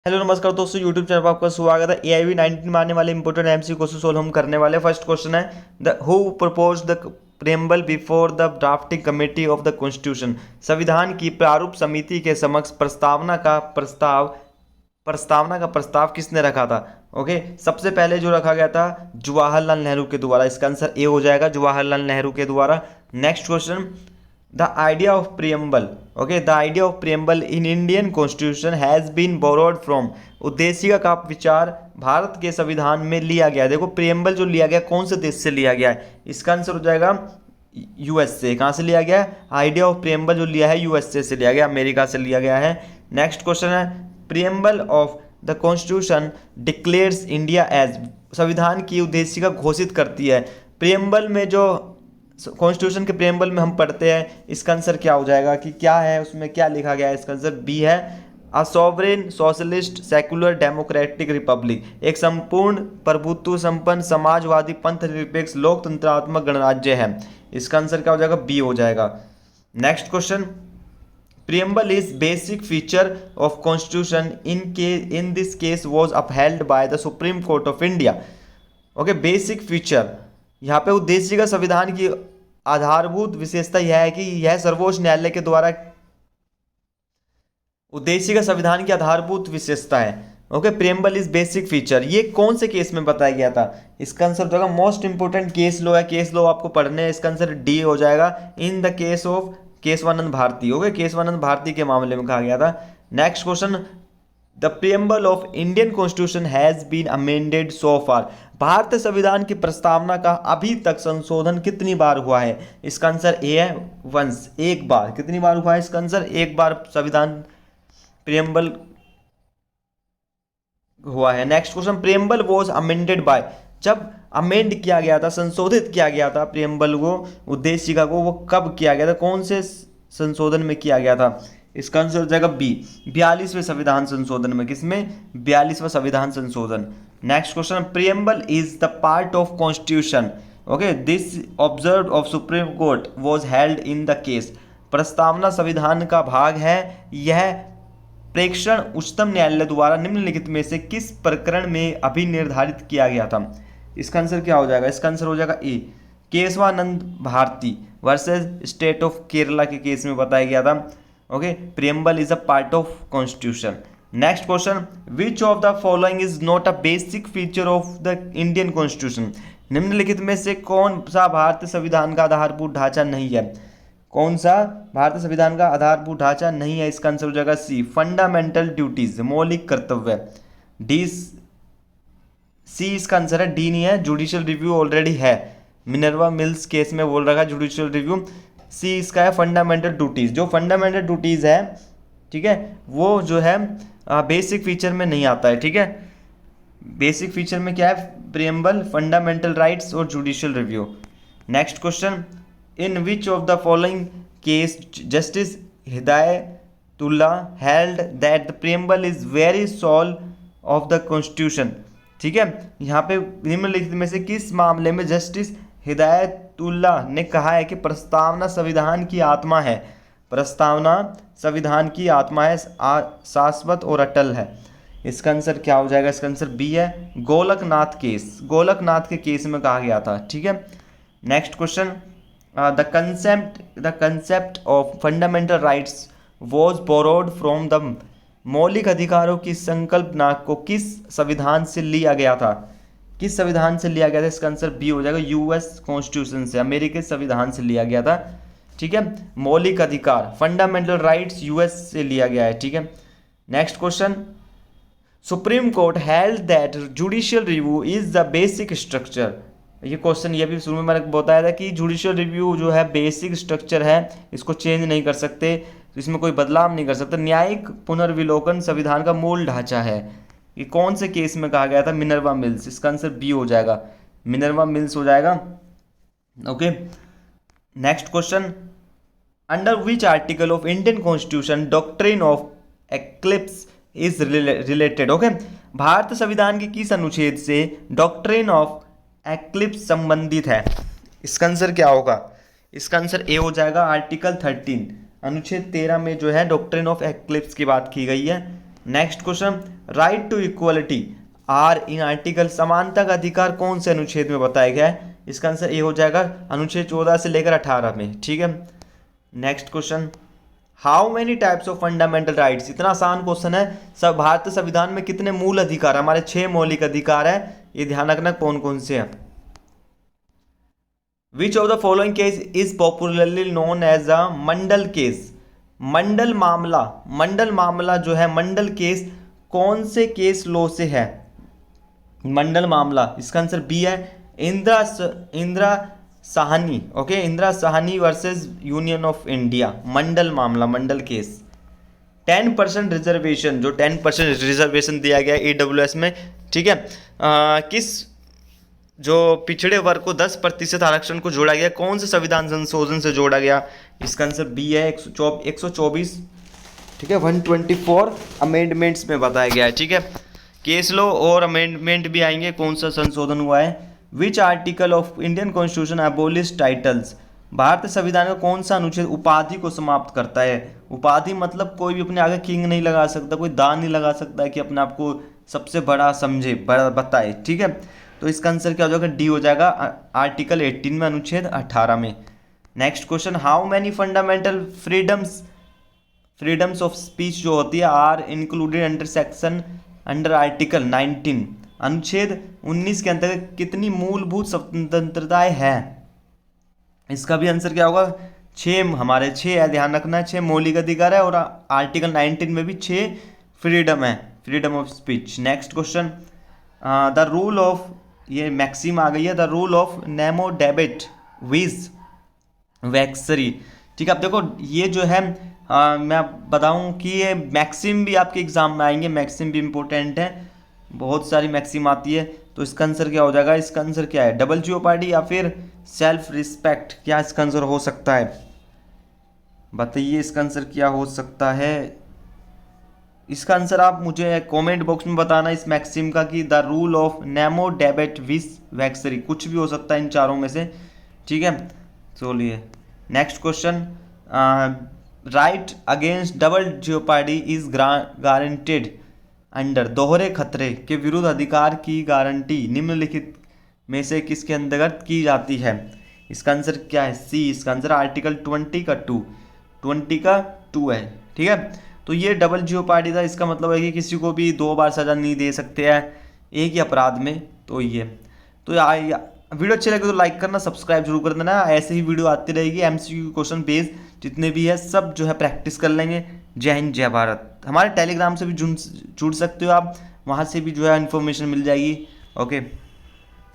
Hello नमस्कार दोस्तों, YouTube channel पर आपका स्वागत है। AIV 19 में आने वाले इंपोर्टेंट एमसी क्वेश्चन सोल्व हम करने वाले। फर्स्ट क्वेश्चन है the who propose the preamble before the drafting committee of the constitution. संविधान की प्रारूप समिति के समक्ष प्रस्तावना का प्रस्ताव किसने रखा था? ओके, सबसे पहले जो रखा गया था जवाहरलाल नेहरू के द्वारा। इसका आंसर ए हो जाएगा, जवाहरलाल नेहरू के द्वारा। Next question, the idea of preamble. Okay, the idea of preamble in Indian constitution has been borrowed from. उद्देशिका का विचार भारत के संविधान में लिया गया। देखो, प्रियम्बल जो लिया गया कौन से देश से लिया गया है? इसका आंसर हो जाएगा यूएस से। कहाँ से लिया गया? आइडिया ऑफ प्रियम्बल जो लिया है यूएसए से लिया गया, अमेरिका से लिया गया है। नेक्स्ट क्वेश्चन है preamble of the constitution declares India as. संविधान की उद्देशिका घोषित करती है। प्रियम्बल में जो कॉन्स्टिट्यूशन के प्रेम्बल में हम पढ़ते हैं, इसका आंसर क्या हो जाएगा कि क्या है उसमें, क्या लिखा गया है? इसका आंसर बी है, अ sovereign socialist secular democratic Republic. एक संपूर्ण प्रभुत्व संपन्न समाजवादी पंथ निरपेक्ष लोकतंत्रात्मक गणराज्य है। इसका आंसर क्या हो जाएगा? बी हो जाएगा। Next question, preamble is basic feature of constitution in this case was upheld by the supreme court of India. Okay, basic feature, यहाँ पे उद्देशिका संविधान की आधारभूत विशेषता यह है कि यह सर्वोच्च न्यायालय के द्वारा उद्देशिका संविधान की आधारभूत विशेषता है। Okay, preamble is basic feature, ये कौन से केस में बताया गया था? इसका आंसर हो जाएगा मोस्ट इंपोर्टेंट केस लॉ है, केस लॉ आपको पढ़ने हैं। इसका आंसर डी हो जाएगा, in the case of Keshavananda Bharati. Okay, Keshavananda Bharati के मामले में कहा गया था। Next question, the preamble of Indian constitution has been amended so far. भारतीय संविधान की प्रस्तावना का अभी तक संशोधन कितनी बार हुआ है? इसका आंसर ए है, वंस, एक बार। कितनी बार हुआ है? इसका आंसर एक बार संविधान प्रियम्बल हुआ है। Next question, preamble was amended bye. जब अमेंड किया गया था, संशोधित किया गया था प्रियम्बल को, उद्देशिका को, वो कब किया गया था? कौन से संशोधन में किया गया था? इसका आंसर हो जाएगा बी, 42वें संविधान संशोधन में। किसमें? 42वां संविधान संशोधन। Next question, preamble is the part of constitution. Okay, this observe of supreme court was held in the case. प्रस्तावना संविधान का भाग है, यह प्रेक्षण उच्चतम न्यायालय द्वारा निम्नलिखित में से किस प्रकरण में अभी निर्धारित किया गया था? इसका आंसर क्या हो जाएगा? इसका आंसर हो जाएगा A, Keshavananda Bharati versus state of Kerala के केस में बताया गया था। Okay, preamble is a part of constitution. Next question, which of the following is not a basic feature of the Indian constitution. निम्नलिखित में से कौन सा भारतीय संविधान का आधारभूत ढांचा नहीं है? कौन सा भारतीय संविधान का आधारभूत ढांचा नहीं है? इसका आंसर हो जाएगा सी, फंडामेंटल ड्यूटीज, मौलिक कर्तव्य। डी, सी इसका आंसर है, डी नहीं है। जुडिशियल रिव्यू ऑलरेडी है, मिनर्वा मिल्स केस में बोल रखा है जुडिशियल रिव्यू। सी इसका है फंडामेंटल ड्यूटीज। जो फंडामेंटल ड्यूटीज है, ठीक है, वो जो है बेसिक फीचर में नहीं आता है। ठीक है, बेसिक फीचर में क्या है? प्रियम्बल, फंडामेंटल राइट्स और judicial review. Next question, in which of the following case justice Hidayatullah held that the preamble is very soul of the constitution. ठीक है, यहाँ पे निम्नलिखित में से किस मामले में जस्टिस हिदायतुल्लाह ने कहा है कि प्रस्तावना संविधान की आत्मा है? प्रस्तावना संविधान की आत्मा है, शाश्वत और अटल है। इसका आंसर क्या हो जाएगा? इसका आंसर बी है, गोलकनाथ केस। गोलकनाथ के केस में कहा गया था। ठीक है, next question, the concept of fundamental rights was borrowed from the. मौलिक अधिकारों की संकल्पना को किस संविधान से लिया गया था? किस संविधान से लिया गया था? इसका आंसर बी हो जाएगा, यूएस कॉन्स्टिट्यूशन से, अमेरिकी संविधान से लिया गया था। ठीक है, मौलिक अधिकार, फंडामेंटल राइट्स यूएस से लिया गया है। ठीक है, next question, supreme court held that judicial review is the basic structure. ये क्वेश्चन ये भी शुरू में मैंने बताया था कि जुडिशियल रिव्यू जो है बेसिक स्ट्रक्चर है, इसको चेंज नहीं कर सकते, तो इसमें कोई बदलाव नहीं कर सकते। न्यायिक पुनर्विलोकन संविधान का मूल ढांचा है। ये कौन से केस में कहा गया था? Minerva mills. इसका आंसर बी हो जाएगा, मिनर्वा मिल्स हो जाएगा। Okay, next question, under which article of Indian constitution doctrine of eclipse is related. Okay, भारतीय संविधान के किस अनुच्छेद से डॉक्ट्रिन ऑफ एक्लिप्स संबंधित है? इसका आंसर क्या होगा? इसका आंसर ए हो जाएगा, आर्टिकल 13, अनुच्छेद 13 में जो है डॉक्ट्रिन ऑफ एक्लिप्स की बात की गई है। Next question, right to equality are in article, समानता का अधिकार कौन से अनुच्छेद में बताया गया है? इसका आंसर ए हो जाएगा अनुच्छेद 14 से लेकर 18 में। ठीक है, next question, how many types of fundamental rights, इतना आसान क्वेश्चन है। सब भारतीय संविधान में कितने मूल अधिकार, हमारे 6 मौलिक अधिकार है, ये ध्यान रखना कौन कौन से हैं। Which of the following case is popularly known as a Mandal case, Mandal मामला, मंडल मामला जो है मंडल केस कौन से केस लॉ से है? मंडल मामला, इसका आंसर बी है Indira Sawhney. Okay, Indira Sawhney versus union of India, Mandal मामला, मंडल केस। 10% रिजर्वेशन, जो 10% रिजर्वेशन दिया गया AWS में, ठीक है, किस जो पिछड़े वर्ग को 10% आरक्षण को जोड़ा गया, कौन से संविधान संशोधन से जोड़ा गया? इसका आंसर बी है 124, ठीक है, 124 अमेंडमेंट्स में बताया गया है। ठीक है, केस लॉ और अमेंडमेंट भी आएंगे, कौन सा संशोधन हुआ है। Which article of Indian constitution abolish titles, भारतीय संविधान का कौन सा अनुच्छेद उपाधि को समाप्त करता है? उपाधि मतलब कोई भी अपने आगे किंग नहीं लगा सकता, कोई दान नहीं लगा सकता है कि अपने आप को सबसे बड़ा समझे, बड़ा बताए। ठीक है, तो इसका आंसर क्या हो जाएगा? डी हो जाएगा, आर्टिकल 18 में, अनुच्छेद 18 में। Next question, how many fundamental freedoms of speech जो होती है आर इंक्लूडेड अंडर आर्टिकल 19, अनुच्छेद 19 के अंतर्गत कितनी मूलभूत स्वतंत्रताएं हैं? इसका भी आंसर क्या होगा? 6, हमारे 6 है, ध्यान रखना, 6 मौलिक अधिकार है और आर्टिकल 19 में भी 6 फ्रीडम है, freedom of speech. Next question, the rule of, ये मैक्सिम आ गई है, the rule of nemo debet bis vexari. ठीक है, अब देखो ये जो है मैं बताऊं कि ये मैक्सिम भी आपके एग्जाम में आएंगे, मैक्सिम भी इंपॉर्टेंट है, बहुत सारी मैक्सिम आती है। तो इसका आंसर क्या हो जाएगा? इसका आंसर क्या है? डबल जियोपार्डी या फिर सेल्फ रिस्पेक्ट, क्या इसका आंसर हो सकता है? बताइए इसका आंसर क्या हो सकता है। इसका आंसर आप मुझे कमेंट बॉक्स में बताना इस मैक्सिम का, कि the rule of nemo debet bis vexari, कुछ भी हो सकता है इन चारों में से। ठीक है, चलिए next question, right against double jeopardy is guaranteed under, दोहरे खतरे के विरुद्ध अधिकार की गारंटी निम्नलिखित में से किसके अंतर्गत की जाती है? इसका आंसर क्या है? सी, इसका आंसर आर्टिकल 20 का 2 है। ठीक है, तो ये डबल जियोपार्डी था, इसका मतलब है कि किसी को भी 2 बार सजा नहीं दे सकते हैं एक ही अपराध में। तो ये तो वीडियो अच्छी लगे तो लाइक करना, सब्सक्राइब जरूर कर देना, ऐसे ही वीडियो आती रहेगी। MCQ क्वेश्चन बेस्ड जितने भी है सब जो है प्रैक्टिस कर लेंगे। जय हिंद, जय भारत। हमारे टेलीग्राम से भी जुड़ सकते हो आप, वहाँ से भी जो है इन्फॉर्मेशन मिल जाएगी। ओके।